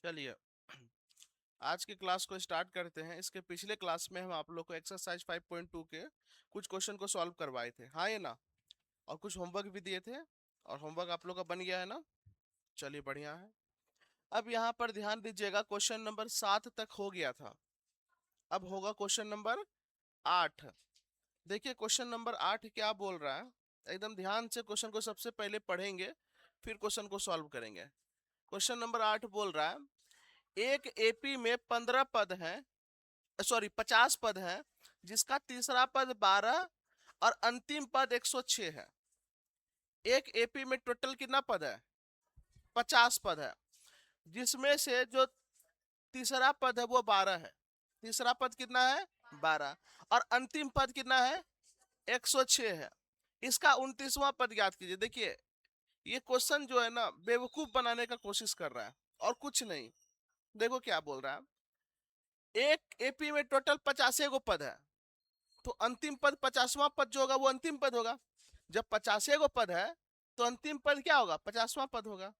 चलिए आज की क्लास को स्टार्ट करते हैं। इसके पिछले क्लास में हम आप लोग को एक्सरसाइज 5.2 के कुछ क्वेश्चन को सॉल्व करवाए थे, हाँ ये ना, और कुछ होमवर्क भी दिए थे। और होमवर्क आप लोग का बन गया है ना। चलिए बढ़िया है। अब यहाँ पर ध्यान दीजिएगा, क्वेश्चन नंबर 7 तक हो गया था। अब होगा क्वेश्चन नंबर 8। देखिए क्वेश्चन नंबर 8 क्या बोल रहा है। एकदम ध्यान से क्वेश्चन को सबसे पहले पढ़ेंगे, फिर क्वेश्चन को सॉल्व करेंगे। क्वेश्चन नंबर 8 बोल रहा है, एक एपी में 15 पद हैं, सॉरी 50 पद हैं, जिसका तीसरा पद 12 और अंतिम पद 106 है। एक एपी में टोटल कितना पद है? 50 पद है, जिसमें से जो तीसरा पद है वो 12 है। तीसरा पद कितना है? 12। और अंतिम पद कितना है? 106 है। इसका 29वां पद याद कीजिए। देखिए ये क्वेश्चन जो है ना, बेवकूफ बनाने का कोशिश कर रहा है और कुछ नहीं। देखो क्या बोल रहा है, एक एपी में टोटल 50 गो पद है, तो अंतिम पद 50वां पद जो होगा वो अंतिम पद होगा। जब 50 गो पद है तो अंतिम पद क्या होगा? 50वां पद होगा।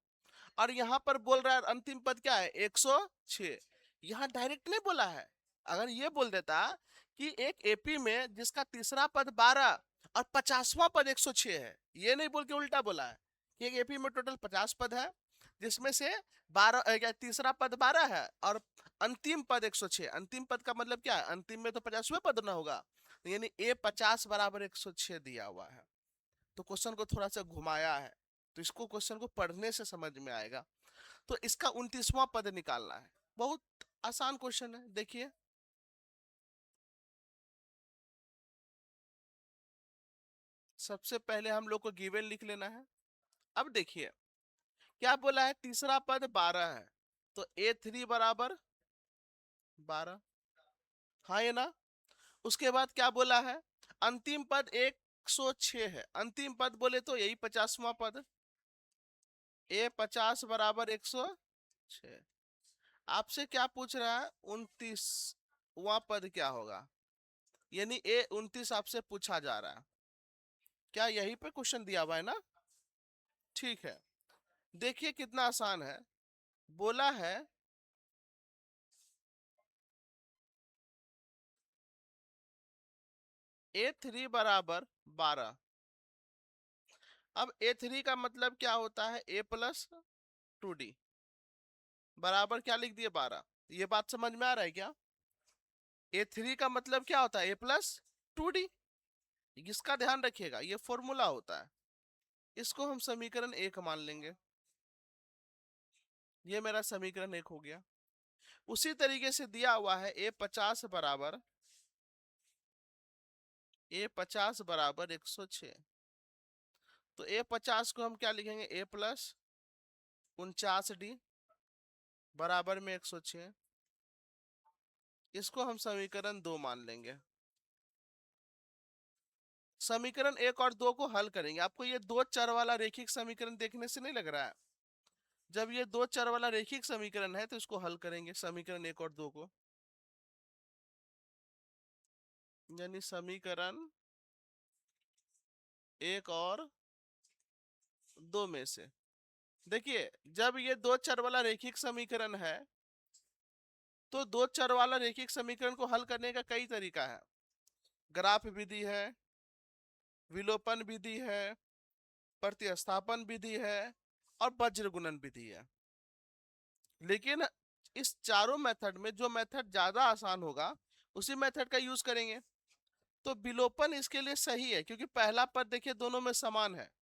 और यहाँ पर बोल रहा है अंतिम पद क्या है? 106। यहाँ डायरेक्ट नहीं बोला है। अगर ये बोल देता कि एक एपी में जिसका तीसरा पद 12 और 50वां पद 106 है, ये नहीं बोल के उल्टा बोला है कि एक एपी में टोटल 50 पद है, जिसमें से 12 क्या तीसरा पद 12 है और अंतिम पद 106। अंतिम पद का मतलब क्या है? अंतिम में तो 50वें पद ना होगा, यानी ए 50 बराबर 106 दिया हुआ है। तो क्वेश्चन को थोड़ा सा घुमाया है, तो इसको क्वेश्चन को पढ़ने से समझ में आएगा। तो इसका 29वां पद निकालना है। बहुत आसान क्वेश्चन है। देखिए सबसे पहले हम लोग को गिवन लिख लेना है। अब देखिए क्या बोला है, तीसरा पद 12 है, तो A3 बराबर 12, हाँ ये ना। उसके बाद क्या बोला है, अंतिम पद 106 है। अंतिम पद बोले तो यही 50वां पद, A50 बराबर 106। आपसे क्या पूछ रहा है? 29वां पद क्या होगा, यानी A29 आपसे पूछा जा रहा है। क्या यही पे क्वेश्चन दिया हुआ है ना? ठीक है, देखिए कितना आसान है। बोला है A3 बराबर 12। अब A3 का मतलब क्या होता है? A+2D बराबर क्या लिख दिए? 12। ये बात समझ में आ रहा है क्या? A3 का मतलब क्या होता है? A+2D। इसका ध्यान रखिएगा, ये फॉर्मूला होता है। इसको हम समीकरण 1 मान लेंगे। ये मेरा समीकरण 1 हो गया। उसी तरीके से दिया हुआ है A50 बराबर 106। तो A50 को हम क्या लिखेंगे? A+49D बराबर में 106। इसको हम समीकरण 2 मान लेंगे। समीकरण 1 और 2 को हल करेंगे। आपको ये दो चर वाला रेखिक समीकरण देखने से नहीं लग रहा है? जब ये दो चर वाला रेखिक समीकरण है तो इसको हल करेंगे, समीकरण 1 और 2 को। यानी समीकरण 1 और 2 में से देखिए, जब ये दो चर वाला रेखिक समीकरण है तो दो चर वाला रेखिक समीकरण को हल करने का कई तरीका है। ग्राफ विधि है, विलोपन विधि है, प्रतिस्थापन विधि है और वज्र गुणन विधि है। लेकिन इस चारों मेथड में जो मेथड ज्यादा आसान होगा उसी मेथड का यूज करेंगे। तो विलोपन इसके लिए सही है, क्योंकि पहला पद देखिए दोनों में समान है।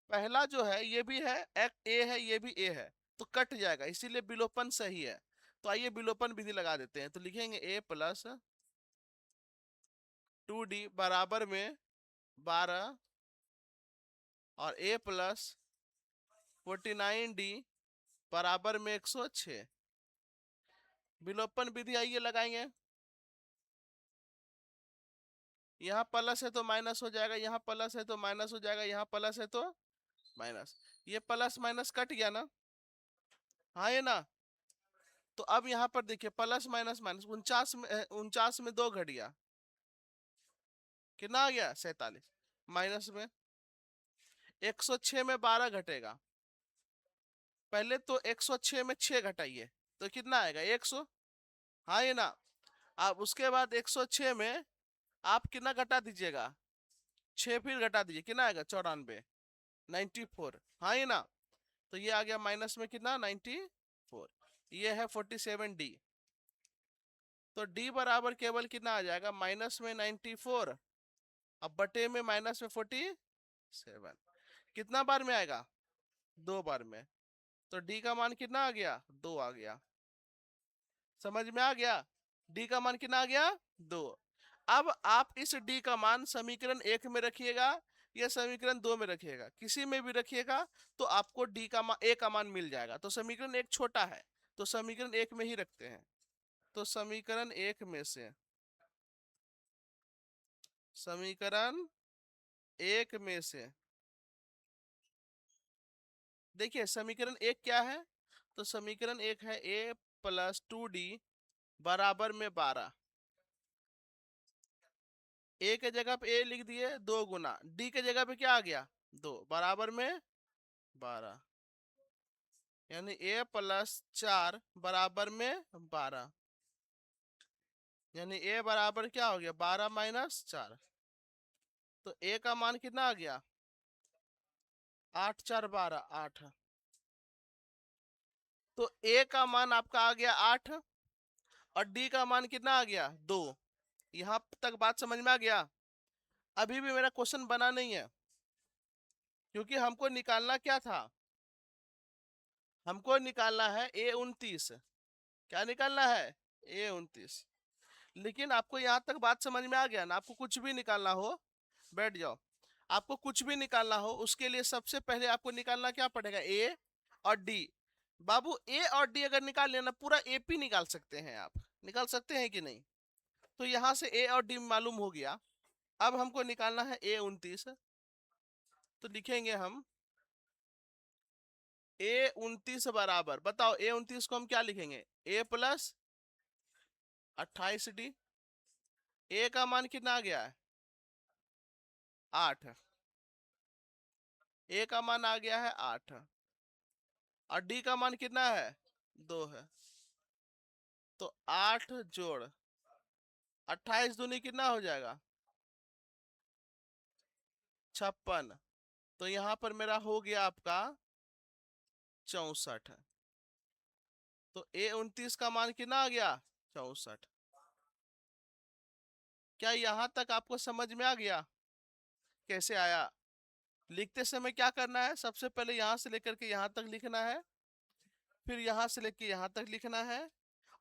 पहला जो है ये भी है, ए है, ये भी ए है, तो कट जाएगा, इसीलिए विलोपन सही है। तो आइए विलोपन विधि लगा देते हैं। तो लिखेंगे A+2D बराबर में 12 और A+49D बराबर में 106। विलोपन विधि आइए लगाएंगे। यहाँ प्लस है तो माइनस हो जाएगा, यहाँ प्लस है तो माइनस हो जाएगा, यहाँ प्लस है तो माइनस। ये प्लस माइनस कट गया ना, हाँ ये ना। तो अब यहाँ पर देखिए प्लस माइनस माइनस 49 में 2 घट गया, कितना आ गया? 47। माइनस में 106 में 12 घटेगा, पहले तो 106 में 6 घटाइए तो कितना आएगा 100। हाँ ये ना। अब उसके बाद 106 में आप कितना घटा दीजिएगा 6 फिर घटा दीजिए कितना आएगा 94 94। हाँ ये ना। तो ये आ गया माइनस में कितना 94। ये है 47D। तो D बराबर केवल कितना आ जाएगा माइनस में 94 अब बटे में माइनस में 47। कितना बार में आएगा 2 बार में। तो D का मान कितना आ गया 2 आ गया। समझ में आ गया। D का मान कितना आ गया 2। अब आप इस D का मान समीकरण 1 में रखिएगा या समीकरण 2 में रखिएगा किसी में भी रखिएगा तो आपको D का मान A का मान मिल जाएगा। तो समीकरण 1 छोटा है तो समीकरण 1 में ही रखते हैं। तो समीकरण 1 में से समीकरण 1 में से देखिए समीकरण 1 क्या है। तो समीकरण 1 है A प्लस 2D बराबर में 12। A के जगह पे A लिख दिए 2 गुना D के जगह पे क्या आ गया 2 बराबर में 12। यानी A प्लस 4 बराबर में 12। यानी A बराबर क्या हो गया 12 माइनस 4। तो A का मान कितना आ गया 8 4 12 8। तो A का मान आपका आ गया 8 और D का मान कितना आ गया 2। यहां तक बात समझ में आ गया। अभी भी मेरा क्वेश्चन बना नहीं है क्योंकि हमको निकालना क्या था हमको निकालना है A29। क्या निकालना है A29। लेकिन आपको यहाँ तक बात समझ में आ गया ना। आपको कुछ भी निकालना हो बैठ जाओ। आपको कुछ भी निकालना हो उसके लिए सबसे पहले आपको निकालना क्या पड़ेगा A और D। बाबू A और D अगर निकाल लेना पूरा AP निकाल सकते हैं। आप निकाल सकते हैं कि नहीं। तो यहाँ से A और D मालूम हो गया। अब हमको निकालना है A29। तो लिखेंगे हम A29 बराबर बताओ A29 को हम क्या लिखेंगे A प्लस 28D। A का मान कितना आ गया है 8। A का मान आ गया है 8 और D का मान कितना है 2 है। तो 8 जोड़ 28 दूनी कितना हो जाएगा 56। तो यहाँ पर मेरा हो गया आपका 64। तो A29 का मान कितना आ गया 64। क्या यहाँ तक आपको समझ में आ गया कैसे आया। लिखते समय क्या करना है सबसे पहले यहाँ से लेकर के यहाँ तक लिखना है फिर यहाँ से लेकर यहाँ तक लिखना है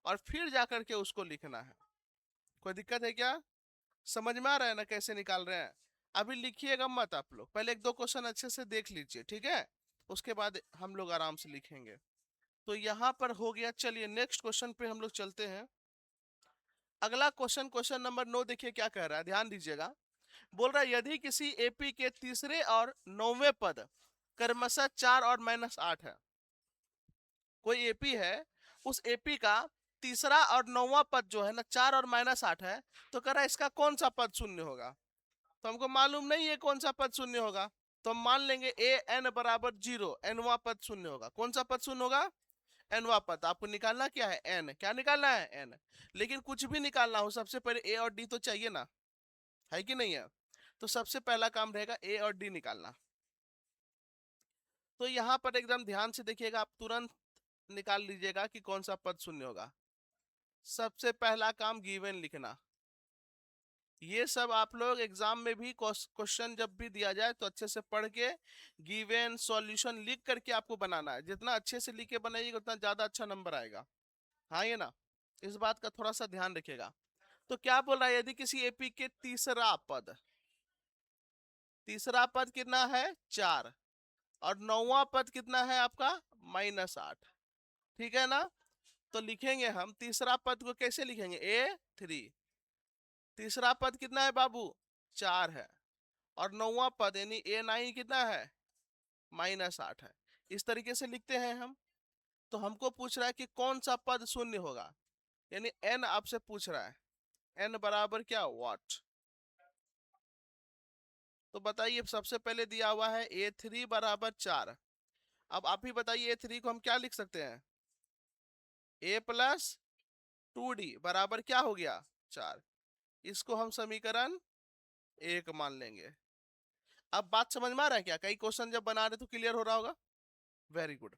और फिर जाकर के उसको लिखना है। कोई दिक्कत है क्या। समझ में आ रहा है ना कैसे निकाल रहे हैं। अभी लिखिएगा मत आप लोग पहले 1 2 क्वेश्चन अच्छे से देख लीजिए ठीक है। उसके बाद हम लोग आराम से लिखेंगे। तो यहाँ पर हो गया। चलिए नेक्स्ट क्वेश्चन पे हम लोग चलते हैं। अगला क्वेश्चन क्वेश्चन नंबर 9 देखिए क्या कह रहा है ध्यान दीजिएगा। बोल रहा है यदि किसी एपी के तीसरे और 9वें पद क्रमशः 4 और -8 है। कोई एपी है उस एपी का तीसरा और 9वां पद जो है ना 4 और -8 है। तो कह रहा है इसका कौन सा पद शून्य होगा। तो हमको मालूम नहीं है कौन सा पद शून्य होगा। तो हम मान लेंगे ए एन बराबर 0 एनवा पद शून्य होगा। कौन सा पद शून्य होगा एनवा पद। आपको निकालना क्या है एन। क्या निकालना है एन। लेकिन कुछ भी निकालना हो सबसे पहले ए और डी तो चाहिए ना। है कि नहीं है। तो सबसे पहला काम रहेगा ए और डी निकालना। तो यहाँ पर एकदम ध्यान से देखिएगा आप तुरंत निकाल लीजिएगा कि कौन सा पद शून्य होगा। सबसे पहला काम गिवन लिखना। ये सब आप लोग एग्जाम में भी क्वेश्चन जब भी दिया जाए तो अच्छे से पढ़ के गिवन सॉल्यूशन लिख करके आपको बनाना है। जितना अच्छे से लिख के बनाइएगा उतना ज्यादा अच्छा नंबर आएगा। हाँ ये ना। इस बात का थोड़ा सा ध्यान रखिएगा। तो क्या बोल रहा है यदि किसी एपी के तीसरा पद कितना है 4 और 9वां पद कितना है आपका -8। ठीक है ना। तो लिखेंगे हम तीसरा पद को कैसे लिखेंगे A3। तीसरा पद कितना है बाबू 4 है और 9वां पद यानी A9 कितना है -8 है। इस तरीके से लिखते हैं हम। तो हमको पूछ रहा है कि कौन सा पद शून्य होगा। यानी n आपसे पूछ रहा है n बराबर क्या वाट। तो बताइए सबसे पहले दिया हुआ है A3 बराबर 4। अब आप ही बताइए A3 को हम क्या लिख सकते हैं? A+2D बराबर क्या हो गया? 4। इसको हम समीकरण 1 मान लेंगे। अब बात समझ में आ रहा है क्या? कई क्वेश्चन जब बना रहे तो क्लियर हो रहा होगा। Very good.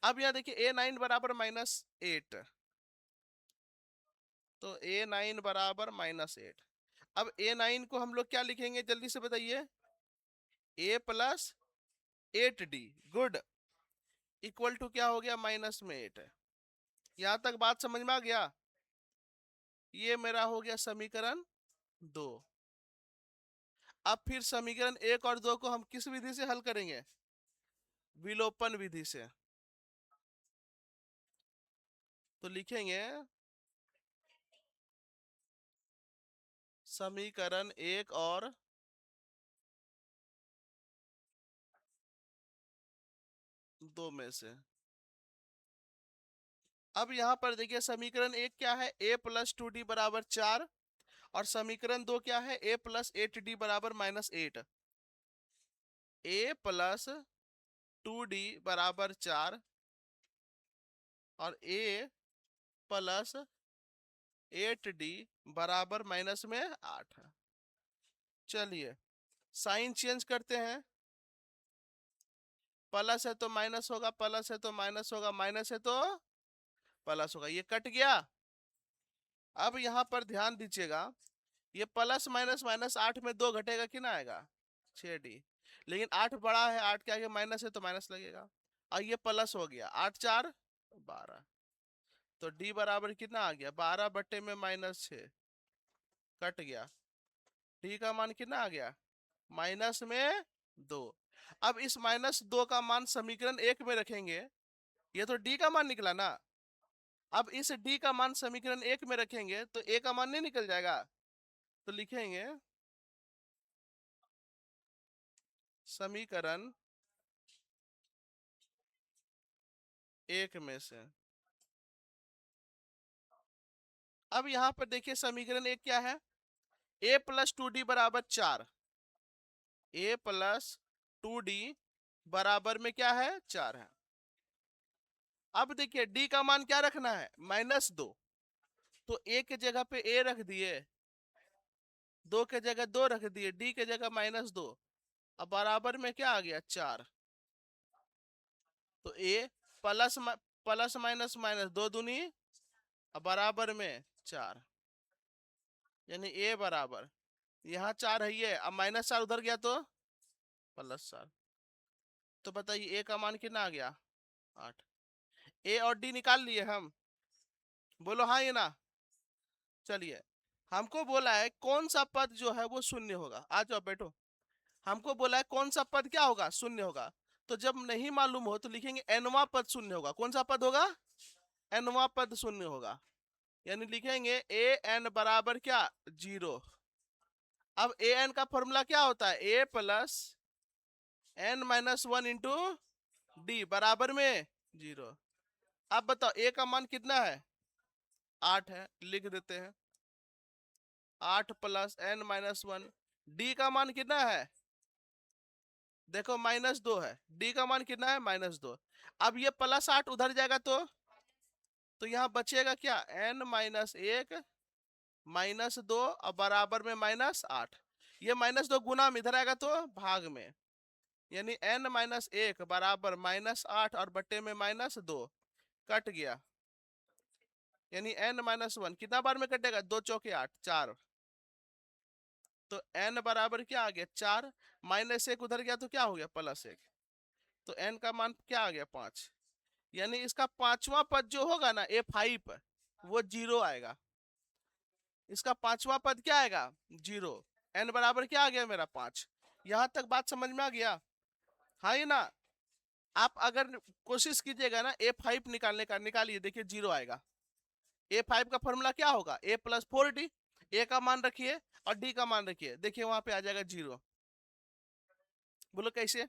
अब यहाँ देखिए A9 बराबर -8, तो A9 बराबर -8। अब A9 को हम लोग क्या लिखेंगे जल्दी से बताइए? A+8D, गुड, इक्वल टू क्या हो गया? -8। यहां तक बात समझ में आ गया? ये मेरा हो गया समीकरण 2। अब फिर समीकरण 1 और 2 को हम किस विधि से हल करेंगे? विलोपन विधि से। तो लिखेंगे समीकरण 1 और 2 में से। अब यहां पर देखिए समीकरण 1 क्या है? A+2D बराबर 4, और समीकरण 2 क्या है? A+8D बराबर -8। A+2D बराबर 4 और A+8D बराबर -8। चलिए साइन चेंज करते हैं। प्लस है तो माइनस होगा, प्लस है तो माइनस होगा, माइनस है तो प्लस होगा, ये कट गया। अब यहां पर ध्यान दीजिएगा, ये प्लस माइनस माइनस 8 में 2 घटेगा कि ना आएगा? 6D। लेकिन 8 बड़ा है, 8 के आगे माइनस है तो माइनस लगेगा, और ये प्लस हो गया, 8 4 12। तो D बराबर कितना आ गया? 12 में -6, कट गया। D का मान कितना आ गया? -2। अब इस -2 का मान समीकरण 1 में रखेंगे, ये तो D का मान निकला ना। अब इस D का मान समीकरण 1 में रखेंगे तो A का मान नहीं निकल जाएगा? तो लिखेंगे समीकरण 1 में से। अब यहां पर देखिए समीकरण 1 क्या है? A+2D बराबर 4। A+2D बराबर में क्या है? 4 है। अब देखिए D का मान क्या रखना है? -2। तो A के जगह पे A रख दिए, 2 के जगह 2 रख दिए, D के जगह -2। अब बराबर में क्या आ गया? 4। तो A प्लस माइनस माइनस 2 दूनी, अब बराबर में 4, यानी A बराबर, यहाँ 4 है, ये अब -4 उधर गया तो +4। तो बताइए A का मान कितना आ गया? 8। A और D निकाल लिए हम, बोलो हाँ या ना। चलिए, हमको बोला है कौन सा पद जो है वो शून्य होगा। आ जाओ बैठो। हमको बोला है कौन सा पद क्या होगा? शून्य होगा। तो जब नहीं मालूम हो तो लिखेंगे nवां पद शून्य होगा। कौन सा पद होगा? nवां पद शून्य होगा। यानी लिखेंगे an बराबर क्या? 0। अब an का फॉर्मूला क्या होता है? A+n-1 × D बराबर में 0। अब बताओ A का मान कितना है? 8 है, लिख देते हैं 8 + n-1। D का मान कितना है? देखो -2 है, D का मान कितना है? -2। अब ये +8 उधर जाएगा तो यहाँ बचेगा क्या? n-1 -2 और बराबर में -8। ये -2 गुना में इधर आएगा तो भाग में, यानी n-1 बराबर -8 और बट्टे में -2, कट गया। यानी n-1 कितना बार में कटेगा? 2 चौके 8, 4। तो n बराबर क्या आ गया? 4। -1 उधर गया तो क्या हो गया? +1। तो n का मान क्या आ गया? 5। यानी इसका पांचवा पद जो होगा ना A5, वो 0 आएगा। इसका पांचवा पद क्या आएगा? 0। n बराबर क्या आ गया मेरा? 5। यहां तक बात समझ में आ गया? हाँ ये ना। आप अगर कोशिश कीजिएगा ना A5 निकालने का, निकालिए, देखिए 0 आएगा। A5 का फॉर्मूला क्या होगा? A+4D। A का मान रखिए और D का मान रखिए, देखिए वहां पे आ जाएगा 0। बोलो कैसे?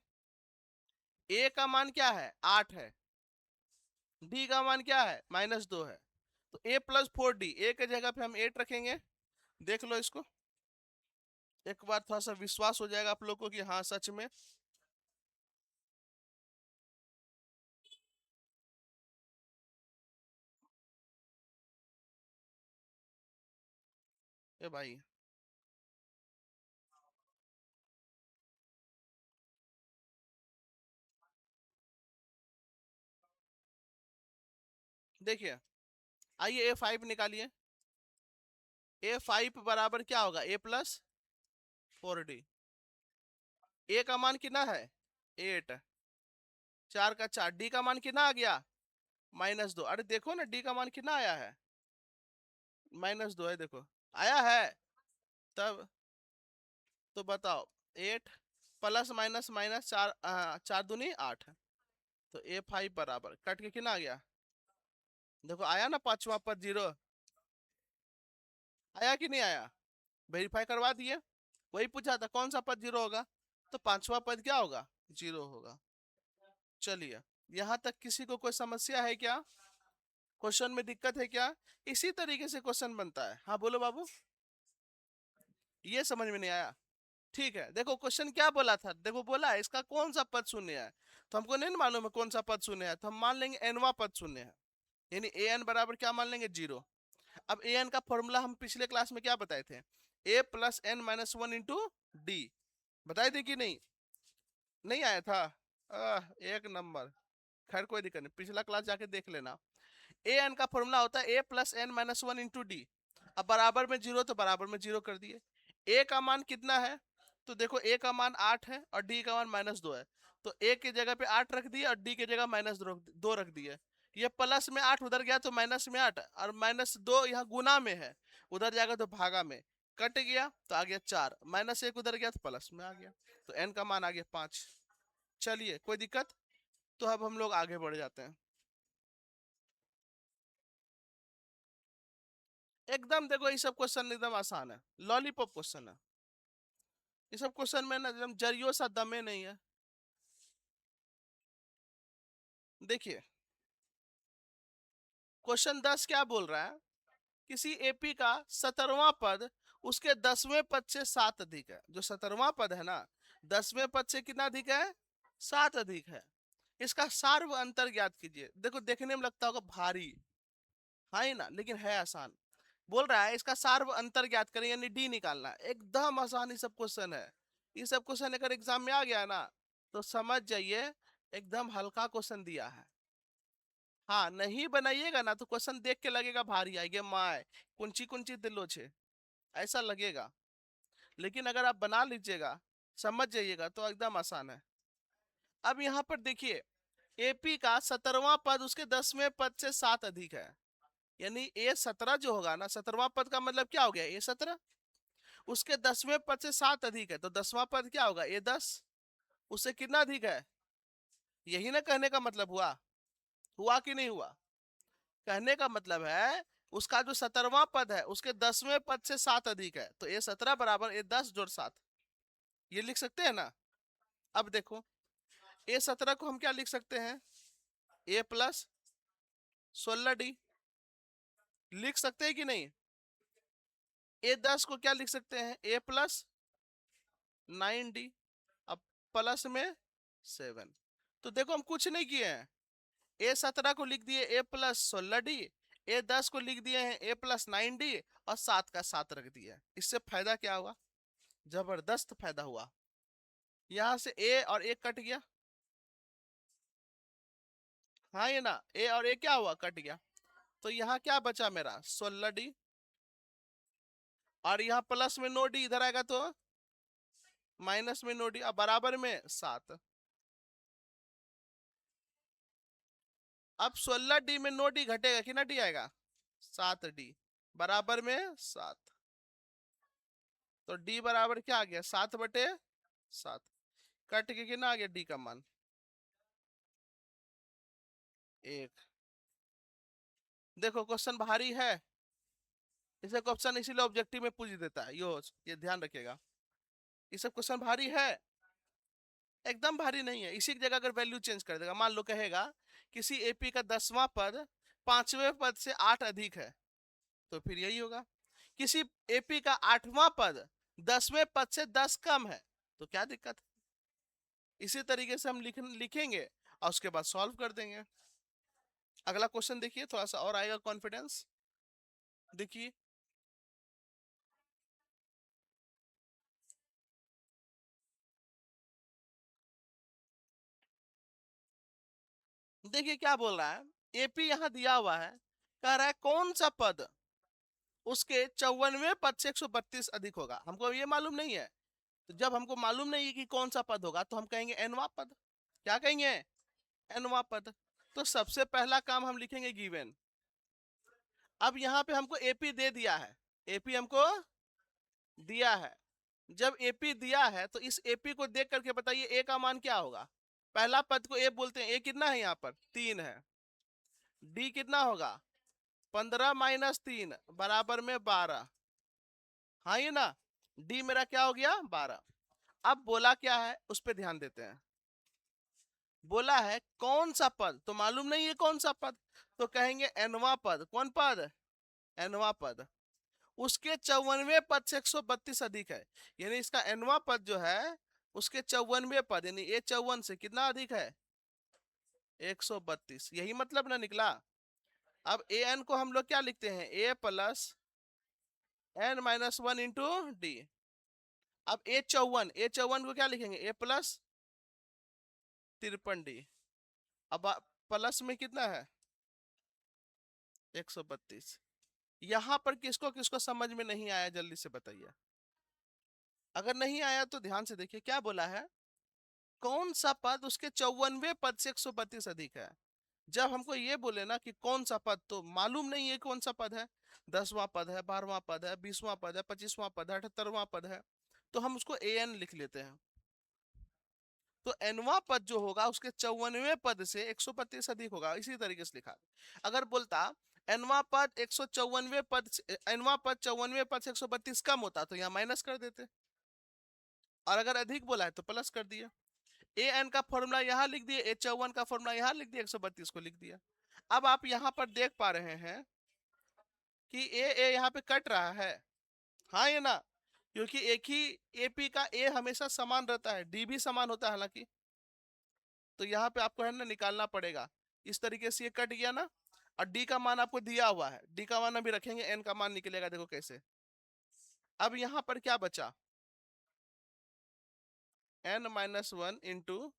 A का मान क्या है? 8 है। D का मान क्या है? -2 है। तो A+4D, A के जगह पे हम 8 रखेंगे। देख लो इसको, एक बार थोड़ा सा विश्वास हो जाएगा आप लोग को कि हाँ सच में ए भाई देखिए, आइए A5 निकालिए। A5 बराबर क्या होगा, A+4D। ए का मान कितना है, 8। 4 का 4, डी का मान कितना आ गया, -2। अरे देखो ना, डी का मान कितना आया है, -2 है, देखो आया है। तब तो बताओ, 8 प्लस माइनस माइनस 4, 4 दूनी 8। तो A5 बराबर कट के कितना आ गया, देखो आया ना पांचवा पद 0, आया कि नहीं आया, वेरीफाई करवा दिए। वही पूछा था कौन सा पद 0 होगा, तो पांचवा पद क्या होगा, 0 होगा। चलिए, यहां तक किसी को कोई समस्या है क्या, क्वेश्चन में दिक्कत है क्या। इसी तरीके से क्वेश्चन बनता है। हाँ बोलो बाबू, ये समझ में नहीं आया। ठीक है, देखो क्वेश्चन क्या बोला था, देखो बोला है इसका कौन सा पद शून्य है। तो हमको नहीं मालूम है कौन सा पद शून्य है, तो हम मान लेंगे एनवा पद शून्य है, यानी ए एन बराबर क्या मान लेंगे, 0। अब ए एन का फॉर्मूला हम पिछले क्लास में क्या बताए थे, A+n-1 × D। बताए थे कि नहीं, नहीं आया था। एक नंबर। खैर कोई दिक्कत नहीं, पिछला क्लास जाके देख लेना। ए एन का फॉर्मूला होता है A+n-1 × D। अब बराबर में 0 तो बराबर में 0 कर दिए। ए का मान कितना है, तो देखो ए का मान 8 है और डी का मान -2 है। तो ए की जगह पे 8 रख दिए और डी की जगह -2 रख दिए। ये प्लस में 8 उधर गया तो माइनस में 8, और -2 यहाँ गुना में है, उधर जाएगा तो भागा में, कट गया तो आ गया 4, -1 उधर गया तो प्लस में आ गया। तो एन का मान आ गया 5। चलिए कोई दिक्कत, तो अब हम लोग आगे बढ़ जाते हैं। एकदम देखो, ये सब क्वेश्चन एकदम आसान है, लॉलीपॉप क्वेश्चन है। ये सब क्वेश्चन में ना एकदम जरियो सा दमे नहीं है। देखिए, क्वेश्चन 10 क्या बोल रहा है, किसी एपी का 17वां पद उसके 10वें पद से 7 अधिक है। जो 17वां पद है ना, 10वें पद से कितना अधिक है, 7 अधिक है। इसका सार्व अंतर ज्ञात कीजिए। देखो देखने में लगता होगा भारी, हाँ ही ना, लेकिन है आसान। बोल रहा है इसका सार्व अंतर ज्ञात करें, यानी डी निकालना है। एकदम आसान ये सब क्वेश्चन है। ये सब क्वेश्चन अगर एग्जाम में आ गया ना, तो समझ जाइए एकदम हल्का क्वेश्चन दिया है। हाँ, नहीं बनाइएगा ना तो क्वेश्चन देख के लगेगा भारी आएगा, माए कुंची कुंची दिलो छे, ऐसा लगेगा। लेकिन अगर आप बना लीजिएगा, समझ जाइएगा, तो एकदम आसान है। अब यहाँ पर देखिए, एपी का 17वां पद उसके 10वें पद से 7 अधिक है, यानी A17 जो होगा ना, 17वां पद का मतलब क्या हो गया, A17। उसके 10वें पद से 7 अधिक है, तो 10वां पद क्या होगा, A10। उससे कितना अधिक है, यही ना कहने का मतलब हुआ, हुआ कि नहीं हुआ। कहने का मतलब है उसका जो 17वां पद है उसके 10वें पद से 7 अधिक है, तो A17 बराबर A10 + 7। ये लिख सकते हैं ना। अब देखो, A17 को हम क्या लिख सकते हैं, A+16D लिख सकते हैं कि नहीं। A10 को क्या लिख सकते हैं, A+9D। अब प्लस में 7। तो देखो हम कुछ नहीं किए हैं, A17 को लिख दिए A+16D, A10 को लिख दिए हैं A+9D, और 7 का 7 रख दिया। इससे फायदा क्या हुआ, जबरदस्त फायदा हुआ। यहां से ए और ए कट गया, हाँ ये ना, ए और ए क्या हुआ, कट गया। तो यहाँ क्या बचा मेरा, 16D, और यहाँ प्लस में 9D इधर आएगा तो माइनस में 9D, अब बराबर में 7। अब 16D में 9D घटेगा, कितना डी आएगा, 7D, बराबर में 7। तो डी बराबर क्या आ गया, 7/7। कट के कितना आ गया डी का मान, 1। देखो क्वेश्चन भारी है, इसे क्वेश्चन इसीलिए ऑब्जेक्टिव में पूछ देता है, ये ध्यान रखिएगा। ये सब क्वेश्चन भारी है, एकदम भारी नहीं है। इसी की जगह अगर वैल्यू चेंज कर देगा, मान लो कहेगा किसी एपी का 10वां पद 5वें पद से 8 अधिक है, तो फिर यही होगा। किसी एपी का 8वां पद 10वें पद से 10 कम है, तो क्या दिक्कत है। इसी तरीके से हम लिखेंगे और उसके बाद सॉल्व कर देंगे। अगला क्वेश्चन देखिए, थोड़ा सा और आएगा कॉन्फिडेंस। देखिए, देखिए क्या बोल रहा है, एपी यहां दिया हुआ है, कह रहा है कौन सा पद उसके 54वें पद से 132 अधिक होगा। हमको ये मालूम नहीं है, तो जब हमको मालूम नहीं है कि कौन सा पद होगा तो हम कहेंगे एनवा पद। क्या कहेंगे? एनवा पद। तो सबसे पहला काम हम लिखेंगे गिवन। अब यहाँ पे हमको एपी दे दिया है, एपी हमको दिया है। जब एपी दिया है तो इस एपी को देख करके बताइए ए का मान क्या होगा। पहला पद को ए बोलते हैं, ए कितना है यहाँ पर 3 है। डी कितना होगा 15 माइनस 3 बराबर में 12। हाँ ये ना, डी मेरा क्या हो गया 12। अब बोला क्या है उस पर ध्यान देते हैं। बोला है कौन सा पद, तो मालूम नहीं है कौन सा पद, तो कहेंगे एनवा पद। कौन पद? एनवा पद। उसके 54वें पद से 132 अधिक है, यानी इसका एनवा पद जो है उसके 54वें पद यानी ए 54 से कितना अधिक है 132। यही मतलब ना निकला। अब ए एन को हम लोग क्या लिखते हैं, A plus N minus one into D. अब ए चौवन को क्या लिखेंगे, ए प्लस 53 डी। अब प्लस में कितना है 132। यहां पर किसको किसको समझ में नहीं आया जल्दी से बताइए। अगर नहीं आया तो ध्यान से देखिए क्या बोला है, कौन सा पद उसके 54वें पद से 132 अधिक है। जब हमको ये बोले ना कि कौन सा पद, तो मालूम नहीं है कौन सा पद है। 10वां पद है, 12वां पद है, 20वां पद है, 25वां पद है, 78वां पद है, तो हम उसको ए एन लिख लेते हैं। तो एनवा पद जो होगा उसके 54वें पद से 132 अधिक होगा, इसी तरीके से लिखा। अगर बोलता एनवा पद 154वें पद एनवा पद 54वें पद से 132 कम होता तो यहाँ माइनस कर देते, और अगर अधिक बोला है तो प्लस कर दिया। ए एन का फॉर्मूला यहाँ लिख दिया, ए 54 का फॉर्मूला यहाँ लिख दिया, 132 को लिख दिया। अब आप यहाँ पर देख पा रहे हैं कि ए यहाँ पे कट रहा है, हाँ ये ना, क्योंकि एक ही एपी का ए हमेशा समान रहता है, डी भी समान होता है हालांकि। तो यहाँ पे आपको है ना निकालना पड़ेगा। इस तरीके से ये कट गया ना, और डी का मान आपको दिया हुआ है, डी का मान अभी रखेंगे, एन का मान निकलेगा, देखो कैसे। अब यहाँ पर क्या बचा, N minus one into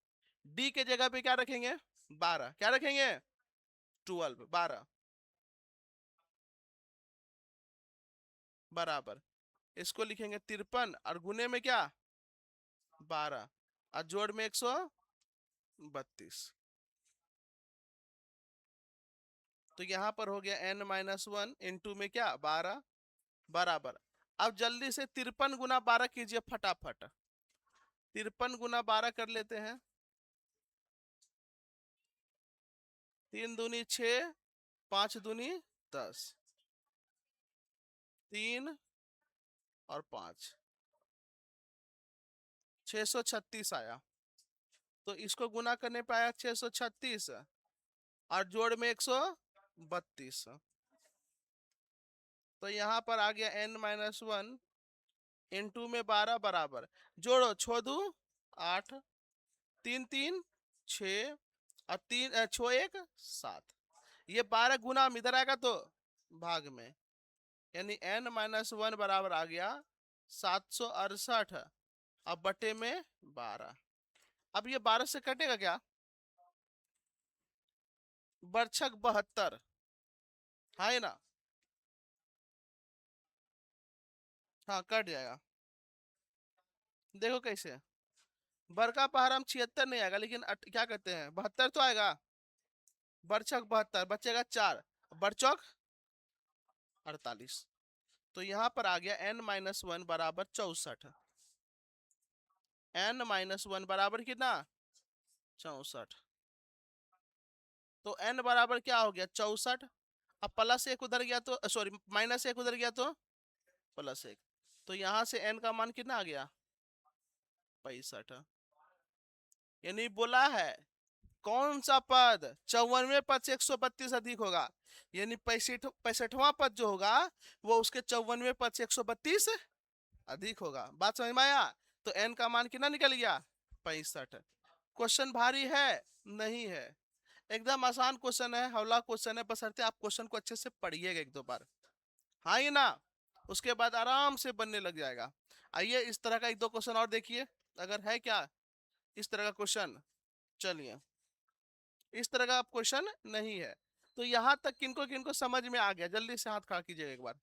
D के जगह पे क्या रखेंगे 12। क्या रखेंगे 12, 12 बराबर, इसको लिखेंगे 53 और गुने में क्या 12 और जोड़ में 132। तो यहाँ पर हो गया एन माइनस वन इंटू में क्या 12 बराबर। अब जल्दी से 53 गुना 12 कीजिए फटाफट। 53 गुना 12 कर लेते हैं, 3 दूनी 6, 5 दूनी 10, 3 और 5 636 आया। तो इसको गुना करने पे आया 636 और जोड़ में 132। तो यहाँ पर आ गया एन माइनस वन इंटू में 12 बराबर, जोड़ो छो दू 8, 3 3 6 और 3 छो 1 7। ये 12 गुना में इधर आएगा तो भाग में, यानी एन माइनस वन बराबर आ गया 768 अब बटे में 12। अब ये 12 से कटेगा क्या, बरछक 72, हाँ ये ना, हाँ कट जाएगा। देखो कैसे, बरका पहाड़ हम 76 नहीं आएगा, लेकिन क्या कहते हैं 72 तो आएगा। बरछक 72 बचेगा 4, बरचौक 48। तो यहाँ पर आ गया एन माइनस वन बराबर 64। एन माइनस वन बराबर कितना 64। तो एन बराबर क्या हो गया 64। अब प्लस एक उधर गया तो सॉरी माइनस एक उधर गया तो प्लस एक, तो यहाँ से एन का मान कितना आ गया 65। यानी बोला है कौन सा पद 54वें पद से 132 अधिक होगा, यानी 65वां पद जो होगा वो उसके 54वें पद से 132 अधिक होगा। बात समझ में आया? तो एन का मान कितना निकल गया 65। क्वेश्चन भारी है नहीं है, एकदम आसान क्वेश्चन है, हौला क्वेश्चन है, बशर्ते आप क्वेश्चन को अच्छे से पढ़िएगा एक दो बार, हाँ ये ना, उसके बाद आराम से बनने लग जाएगा। आइए इस तरह का एक दो क्वेश्चन और देखिए, अगर है क्या इस तरह का क्वेश्चन। चलिए इस तरह का क्वेश्चन नहीं है। तो यहाँ तक किनको किनको समझ में आ गया, जल्दी से हाथ खड़ा कीजिएगा एक बार।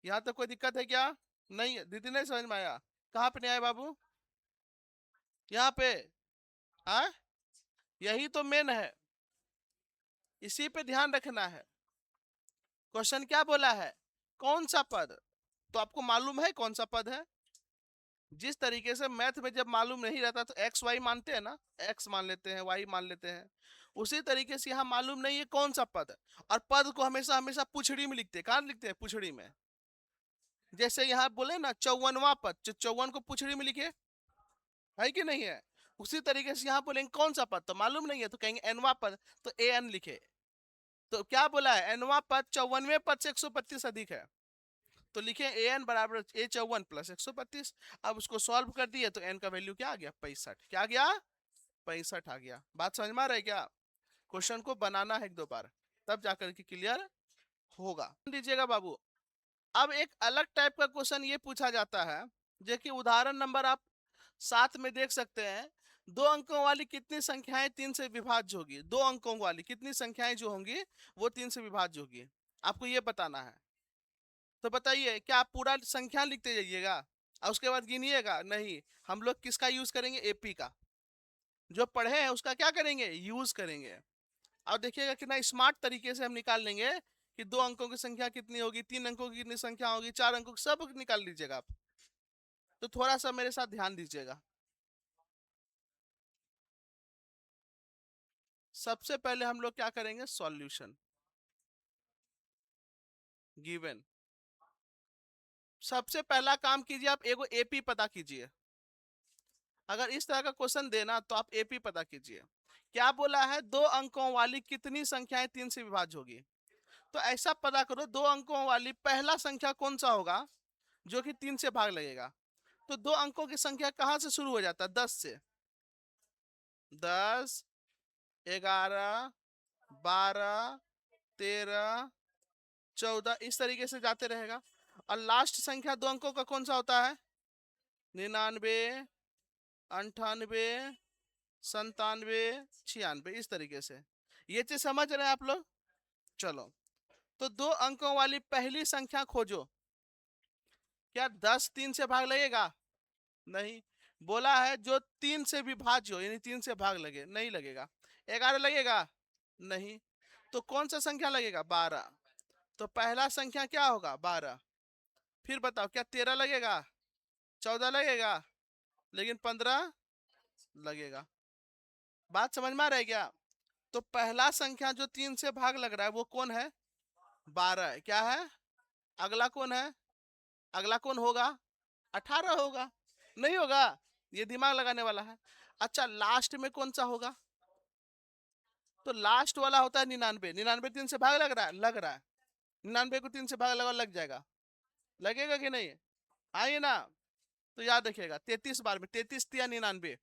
यहाँ तक कोई दिक्कत है क्या? नहीं है दीदी, नहीं समझ में आया? कहाँ पे नहीं आया बाबू? यहाँ पे। हाँ, यही तो मेन है, इसी पे ध्यान रखना है। क्वेश्चन क्या बोला है? कौन सा पद? तो आपको मालूम है कौन सा पद है? जिस तरीके से मैथ में जब मालूम नहीं रहता तो एक्स वाई मानते हैं ना, एक्स मान लेते हैं, वाई मान लेते हैं, उसी तरीके से यहाँ मालूम नहीं है कौन सा पद है। और पद को हमेशा हमेशा पुछड़ी में लिखते हैं। कहाँ लिखते हैं? पुछड़ी में। जैसे यहाँ बोले ना 54वां पद, 54 को पुछड़ी में लिखे, है कि नहीं है? उसी तरीके से यहाँ बोलेंगे कौन सा पद, तो मालूम नहीं है तो कहेंगे एनवा पद, तो ए एन लिखे। तो क्या बोला है? एनवा पद 54वें पद से 125 अधिक है, तो लिखे ए एन बराबर ए 54 प्लस 125। अब उसको सॉल्व कर दिए तो एन का वैल्यू क्या आ गया? 65। क्या आ गया? 65 आ गया। बात समझ में आ रहा है क्या? क्वेश्चन को बनाना है एक दो बार, तब जाकर के क्लियर होगा। दीजिएगा बाबू। अब एक अलग टाइप का क्वेश्चन ये पूछा जाता है, जो कि उदाहरण नंबर आप 7 में देख सकते हैं। दो अंकों वाली कितनी संख्याएं 3 से विभाज्य होगी? दो अंकों वाली कितनी संख्याएं जो होंगी वो 3 से विभाज्य होगी, आपको ये बताना है। तो बताइए, क्या आप पूरा संख्या लिखते जाइएगा और उसके बाद गिनिएगा? नहीं, हम लोग किसका यूज करेंगे? एपी का। जो पढ़े हैं उसका क्या करेंगे? यूज करेंगे। और देखिएगा कितना स्मार्ट तरीके से हम निकाल लेंगे कि दो अंकों की संख्या कितनी होगी, तीन अंकों की कितनी संख्या होगी, चार अंकों की, सब निकाल लीजिएगा आप। तो थोड़ा सा मेरे साथ ध्यान दीजिएगा। सबसे पहले हम लोग क्या करेंगे? Solution given. सबसे पहला काम कीजिए, आप एगो एपी पता कीजिए। अगर इस तरह का क्वेश्चन देना तो आप एपी पता कीजिए। क्या बोला है? दो अंकों वाली कितनी संख्याएं 3 से विभाज्य होगी। तो ऐसा पता करो, दो अंकों वाली पहला संख्या कौन सा होगा जो कि 3 से भाग लगेगा। तो दो अंकों की संख्या कहां से शुरू हो जाता है? 10 से। 10, 11, 12, 13, 14, इस तरीके से जाते रहेगा। और लास्ट संख्या दो अंकों का कौन सा होता है? 99, 98, 97, 96, इस तरीके से। ये चीज समझ रहे हैं आप लोग? चलो, तो दो अंकों वाली पहली संख्या खोजो। क्या 10 3 से भाग लगेगा? नहीं। बोला है जो 3 से विभाज्य हो, यानी 3 से भाग लगे, नहीं लगेगा। 11 लगेगा? नहीं। तो कौन सा संख्या लगेगा? 12। तो पहला संख्या क्या होगा? 12। फिर बताओ, क्या 13 लगेगा? 14 लगेगा? लेकिन 15 लगेगा। बात समझ में आ रहा है क्या? तो पहला संख्या जो 3 से भाग लग रहा है वो कौन है? 12 है। क्या है? अगला कौन है? अगला कौन होगा? 18 होगा। नहीं होगा? ये दिमाग लगाने वाला है। अच्छा, लास्ट में कौन सा होगा? तो लास्ट वाला होता है 99। 99 3 से भाग लग रहा है? लग रहा है। 99 को 3 से भाग लगा, लग जाएगा। लगेगा कि नहीं? आइए ना। तो याद रखिएगा, 33 बार में 33 या 99,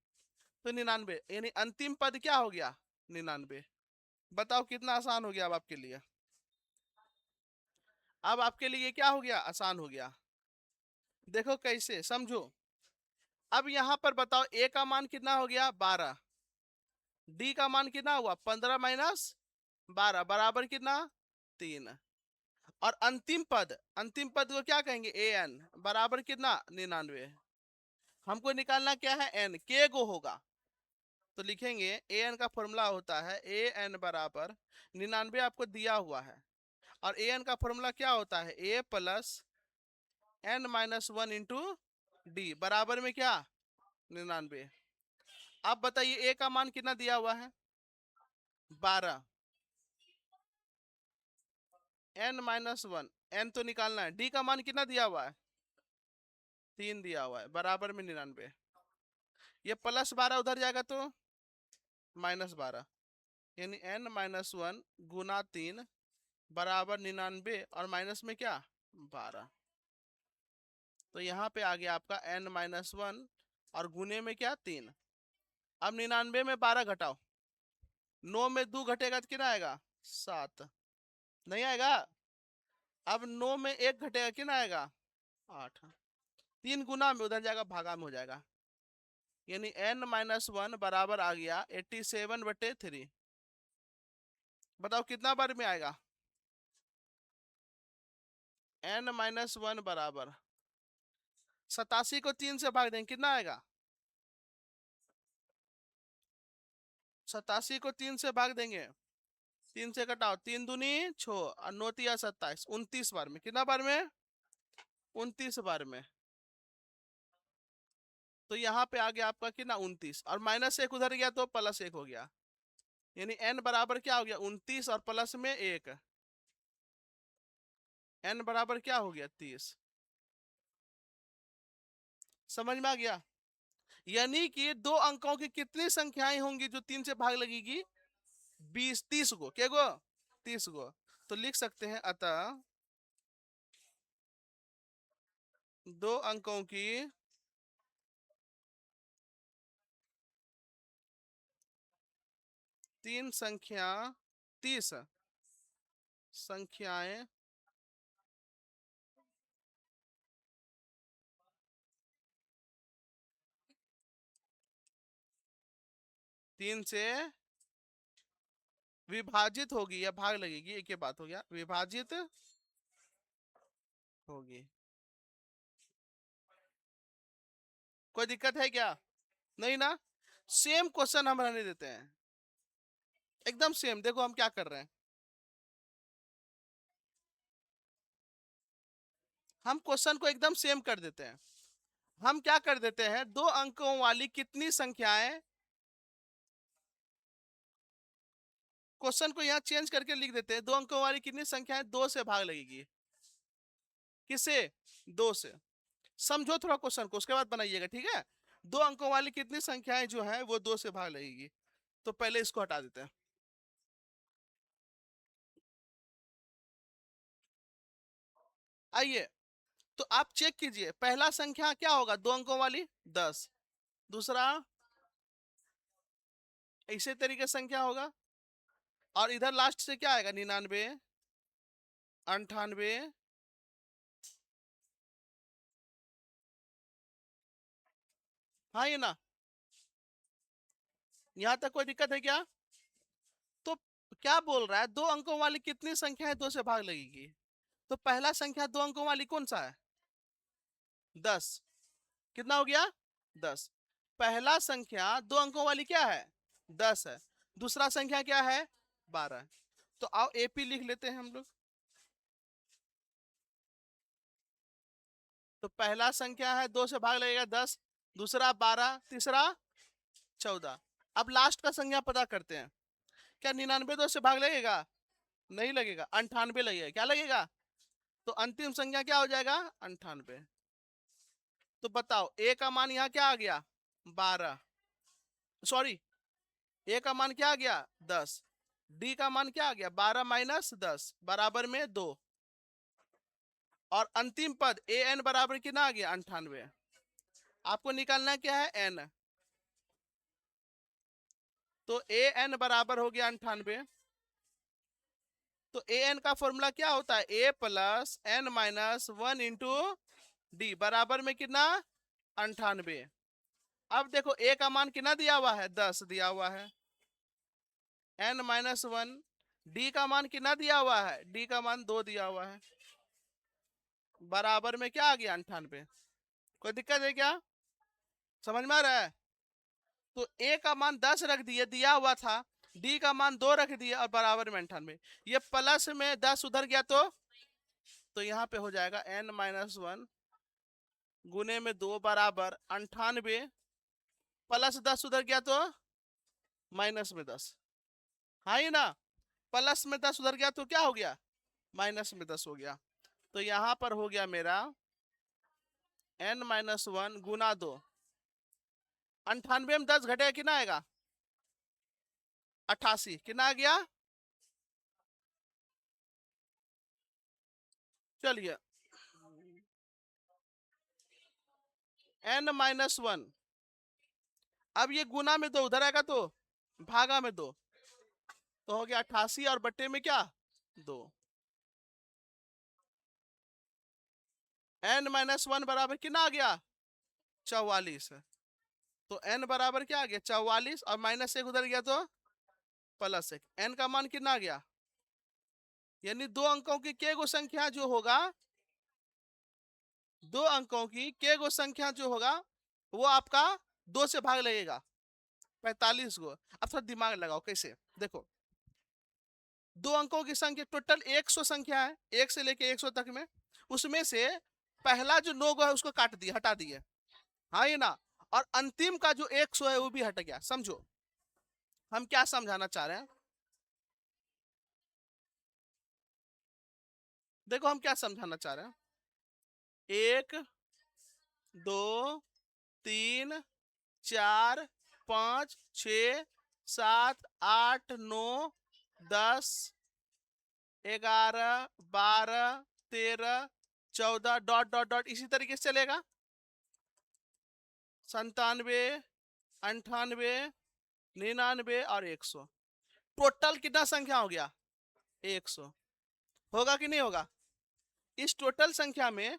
तो 99, यानी अंतिम पद क्या हो गया? 99। बताओ कितना आसान हो गया अब आपके लिए। अब आपके लिए क्या हो गया? आसान हो गया। देखो कैसे, समझो। अब यहां पर बताओ, ए का मान कितना हो गया? 12। डी का मान कितना हुआ? 15 माइनस 12 बराबर कितना? 3। और अंतिम पद, अंतिम पद को क्या कहेंगे? ए एन बराबर कितना? 99। हमको निकालना क्या है? एन। के गो होगा, तो लिखेंगे ए एन का फॉर्मूला होता है ए एन बराबर 99 आपको दिया हुआ है। और ए एन का फॉर्मूला क्या होता है? A plus N minus 1 into D बराबर में क्या? 99। अब बताइए ए का मान कितना दिया हुआ है? 12। एन माइनस 1, एन तो निकालना है। डी का मान कितना दिया हुआ है? 3 दिया हुआ है, बराबर में 99। ये प्लस 12 उधर जाएगा तो -12, यानी एन माइनस 1 गुना 3 बराबर 99, और माइनस में क्या? 12। तो यहाँ पे आ गया आपका एन माइनस 1, और गुने में क्या? 3। अब 99 में 12 घटाओ, 9 में 2 घटेगा तो कितना आएगा? 7। नहीं आएगा? अब 9 में 1 घटेगा, कितना आएगा? 8। 3 गुना में उधर जाएगा, भागा में हो जाएगा, यानी एन माइनस 1 बराबर आ गया 87/3। बताओ कितना बार में आएगा? n-1 बराबर 87 को 3 से भाग देंगे, कितना आएगा? 87 को 3 से भाग देंगे, 3 से कटाओ, 3 दूनी 6 और 9 तिया 27, 29 बार में, कितना बार में? 29 बार में। तो यहाँ पे आ गया आपका कितना? 29, और -1 उधर गया तो +1 हो गया, यानी n बराबर क्या हो गया? 29 और प्लस में 1, n बराबर क्या हो गया? 30। समझ में आ गया? यानी कि दो अंकों की कितनी संख्याएं होंगी जो 3 से भाग लगेगी? 20, 30 को, क्या गो? 30 को। तो लिख सकते हैं अतः दो अंकों की तीन संख्या 30 संख्याएं तीन से विभाजित होगी या भाग लगेगी, एक ही बात हो गया, विभाजित होगी। कोई दिक्कत है क्या? नहीं ना? सेम क्वेश्चन हम रहने देते हैं, एकदम सेम। देखो हम क्या कर रहे हैं, हम क्वेश्चन को एकदम सेम कर देते हैं। हम क्या कर देते हैं, दो अंकों वाली कितनी संख्याएं, क्वेश्चन को यहाँ चेंज करके लिख देते हैं, दो अंकों वाली कितनी संख्याएं 2 से भाग लगेगी। किसे? 2 से। समझो थोड़ा क्वेश्चन को, उसके बाद बनाइएगा, ठीक है? दो अंकों वाली कितनी संख्याएं जो है वो 2 से भाग लगेगी। तो पहले इसको हटा देते हैं। आइए, तो आप चेक कीजिए, पहला संख्या क्या होगा दो अंकों वाली? 10। दूसरा इसी तरीके संख्या होगा, और इधर लास्ट से क्या आएगा? 99, 98। हाँ ये ना? यहां तक कोई दिक्कत है क्या? तो क्या बोल रहा है, दो अंकों वाली कितनी संख्या है 2 से भाग लगेगी? तो पहला संख्या दो अंकों वाली कौन सा है? 10। कितना हो गया? 10। पहला संख्या दो अंकों वाली क्या है? 10 है। दूसरा संख्या क्या है? 12। तो आओ एपी लिख लेते हैं हम लोग। तो पहला संख्या है 2 से भाग लगेगा 10, दूसरा 12, तीसरा 14। अब लास्ट का संख्या पता करते हैं। क्या 99 2 से भाग लगेगा? नहीं लगेगा, 98 लगेगा। क्या लगेगा? तो अंतिम संख्या क्या हो जाएगा? 98। तो बताओ ए का मान यहाँ क्या आ गया? 12। सॉरी, ए का मान क्या आ गया? 10। डी का मान क्या आ गया? 12 - 10 बराबर में 2। और अंतिम पद ए एन बराबर कितना आ गया? 98। आपको निकालना क्या है? एन। तो ए एन बराबर हो गया 98। तो ए एन का फॉर्मूला क्या होता है? A+n-1 इंटू डी बराबर में कितना? 98। अब देखो ए का मान कितना दिया हुआ है? 10 दिया हुआ है, n-1। डी का मान कितना दिया हुआ है? डी का मान 2 दिया हुआ है, बराबर में क्या आ गया? 98। कोई दिक्कत है क्या? समझ में आ रहा है? तो ए का मान 10 रख दिए, दिया हुआ था, डी का मान 2 रख दिया, और बराबर में 98। ये प्लस में 10 उधर गया तो यहाँ पे हो जाएगा n-1 गुने में 2 बराबर 98, प्लस 10 उधर गया तो माइनस में 10। हाँ ही ना? प्लस में 10 उधर गया तो क्या हो गया? -10 हो गया। तो यहाँ पर हो गया मेरा n-1 गुना 2। 98 में 10 घटेगा, कितना आएगा? 88। कितना आ गया? चलिए, n-1, अब ये गुना में 2 उधर आएगा तो भागा में 2, तो हो गया 88, और बट्टे में क्या? 2। n-1 बराबर कितना आ गया? 44। तो n बराबर क्या आ गया? 44, और -1 उधर गया तो प्लस एक, एन का मान कितना आ गया, यानी दो अंकों की के गो संख्या जो होगा, दो अंकों की के गो संख्या जो होगा वो आपका दो से भाग लगेगा, 45 गो। अब थोड़ा दिमाग लगाओ कैसे, देखो दो अंकों की संख्या टोटल 100 संख्या है, एक से लेके 100 तक में, उसमें से पहला जो 9 गो है उसको काट दिए, हटा दिए, हाँ ये ना, और अंतिम का जो 100 है वो भी हट गया। समझो हम क्या समझाना चाह रहे हैं, देखो हम क्या समझाना चाह रहे हैं, एक, दो, तीन, चार, पाँच, छ, सात, आठ, नौ, 10, 11, 12, 13, 14, डॉट डॉट डॉट इसी तरीके से चलेगा, 97, 98, 99 और 100। टोटल कितना संख्या हो गया, 100। होगा कि नहीं होगा, इस टोटल संख्या में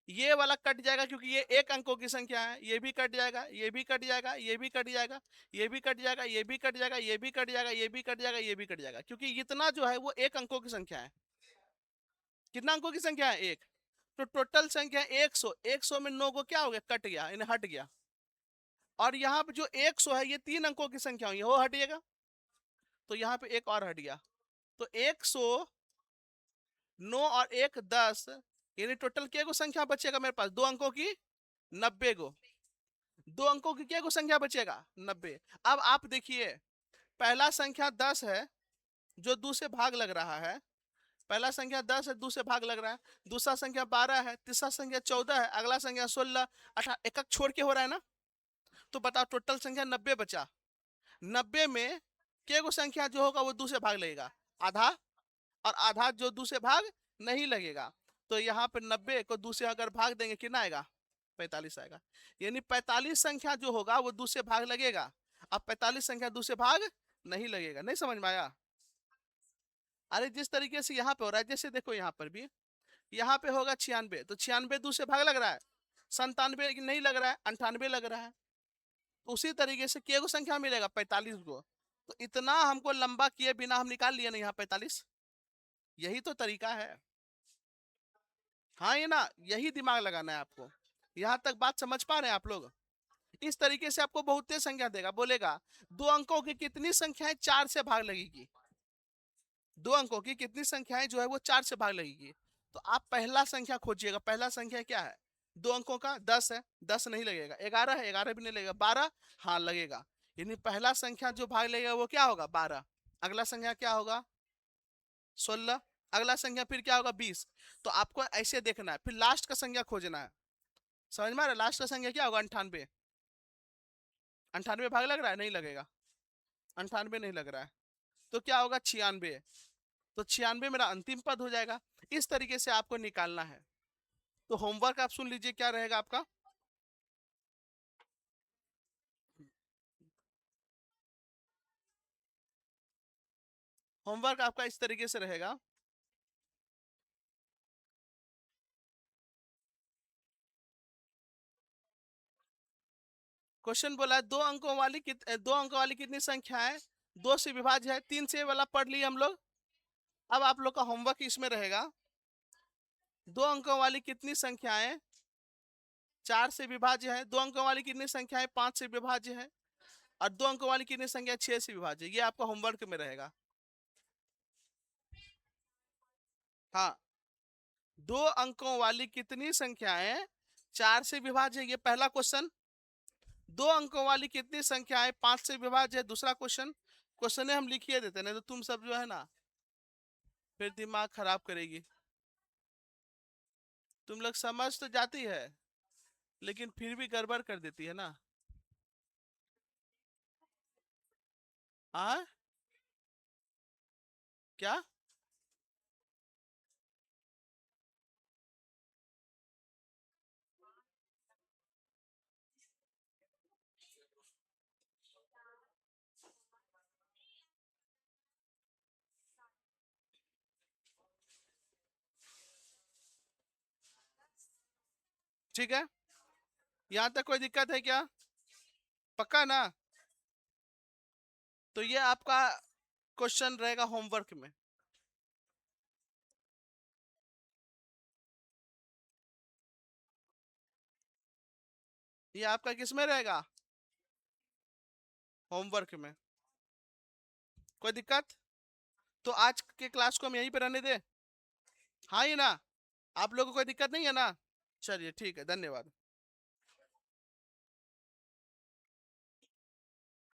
ये वाला कट जाएगा क्योंकि ये एक अंकों की संख्या है, ये भी कट जाएगा, ये भी कट जाएगा, ये भी कट जाएगा, ये भी कट जाएगा, ये भी कट जाएगा, ये भी कट जाएगा, ये भी कट जाएगा, ये भी कट जाएगा, क्योंकि इतना जो है वो एक अंकों की संख्या है। कितना अंकों की संख्या है, एक। तो टोटल संख्या 100, 100 में 9 को क्या हो गया, कट गया, इन्हें हट गया। और यहाँ पे जो 100 है ये तीन अंकों की संख्या हुई है, वो हटिएगा, तो यहाँ पे एक और हट गया, तो 100, 9 और एक 10, यानी टोटल क्या को संख्या बचेगा मेरे पास, दो अंकों की 90 गो, दो अंकों की क्या को संख्या बचेगा 90। अब आप देखिए पहला संख्या 10 है जो दो से भाग लग रहा है, पहला संख्या 10 है, दो से भाग लग रहा है, दूसरा संख्या 12 है, तीसरा संख्या 14 है, अगला संख्या 16, 18, एक एक छोड़ के हो रहा है ना, तो बताओ टोटल संख्या 90 बचा। 90 में के गो संख्या जो होगा वो दो से भाग लगेगा, आधा, और आधा जो दो से भाग नहीं लगेगा, तो यहाँ पे 90 को दो से अगर भाग देंगे कितना आएगा, 45 आएगा। यानी 45 संख्या जो होगा वो दो से भाग लगेगा, अब 45 संख्या दो से भाग नहीं लगेगा। नहीं समझ में आया, अरे जिस तरीके से यहाँ पे हो रहा है, जैसे देखो यहाँ पर भी, यहाँ पे होगा 96, तो 96 दो से भाग लग रहा है, 97 नहीं लग रहा है, 98 लग रहा है, तो उसी तरीके से के गो संख्या मिलेगा, 45 गो। तो इतना हमको लंबा किए बिना हम निकाल लिए ना यहाँ 45, यही तो तरीका है। हाँ ये ना, यही दिमाग लगाना है आपको। यहाँ तक बात समझ पा रहे हैं आप लोग, इस तरीके से आपको बहुत तेज संख्या देगा, बोलेगा दो अंकों की कितनी संख्याएं चार से भाग लगेगी, दो अंकों की कितनी संख्याएं जो है वो चार से भाग लगेगी, तो आप पहला संख्या खोजिएगा, पहला संख्या क्या है, दो अंकों का 10 है, 10 नहीं लगेगा, 11 है, 11 भी नहीं लगेगा, 12 हाँ लगेगा, यानी पहला संख्या जो भाग लगेगा वो क्या होगा, 12, अगला संख्या क्या होगा, 16, अगला संख्या फिर क्या होगा, 20। तो आपको ऐसे देखना है, फिर लास्ट का संख्या खोजना है, समझ में आ रहा है, लास्ट का संख्या क्या होगा, 98, 98 भाग लग रहा है, नहीं लगेगा, 98 नहीं लग रहा है, तो क्या होगा, 96, तो 96 मेरा अंतिम पद हो जाएगा। इस तरीके से आपको निकालना है। तो होमवर्क आप सुन लीजिए क्या रहेगा आपका, होमवर्क आपका इस तरीके से रहेगा, क्वेश्चन बोला है दो अंकों वाली कितनी संख्या है, दो से विभाज्य है, तीन से वाला पढ़ लिए हम लोग। अब आप लोग का होमवर्क इसमें रहेगा, दो अंकों वाली कितनी संख्याएं चार से विभाज्य है, दो अंकों वाली कितनी संख्याएं पांच से विभाज्य है, और दो अंकों वाली कितनी संख्या छह से विभाज्य, ये आपका होमवर्क में रहेगा। हाँ, दो अंकों वाली कितनी संख्याएं चार से विभाज्य है, ये पहला क्वेश्चन। दो अंकों वाली कितनी संख्याएं पांच से विभाज्य है, दूसरा क्वेश्चन। क्वेश्चन हम लिखिए देते, नहीं तो तुम सब जो है ना फिर दिमाग खराब करेगी, तुम लोग समझ तो जाती है लेकिन फिर भी गड़बड़ कर देती है ना। हाँ क्या, ठीक है, यहाँ तक कोई दिक्कत है क्या, पक्का ना। तो ये आपका क्वेश्चन रहेगा होमवर्क में। ये आपका किस में रहेगा? होमवर्क में। कोई दिक्कत? तो आज के क्लास को हम यहीं पे रहने दें? हाँ, ये ना, आप लोगों को कोई दिक्कत नहीं है ना? चलिए ठीक है, धन्यवाद।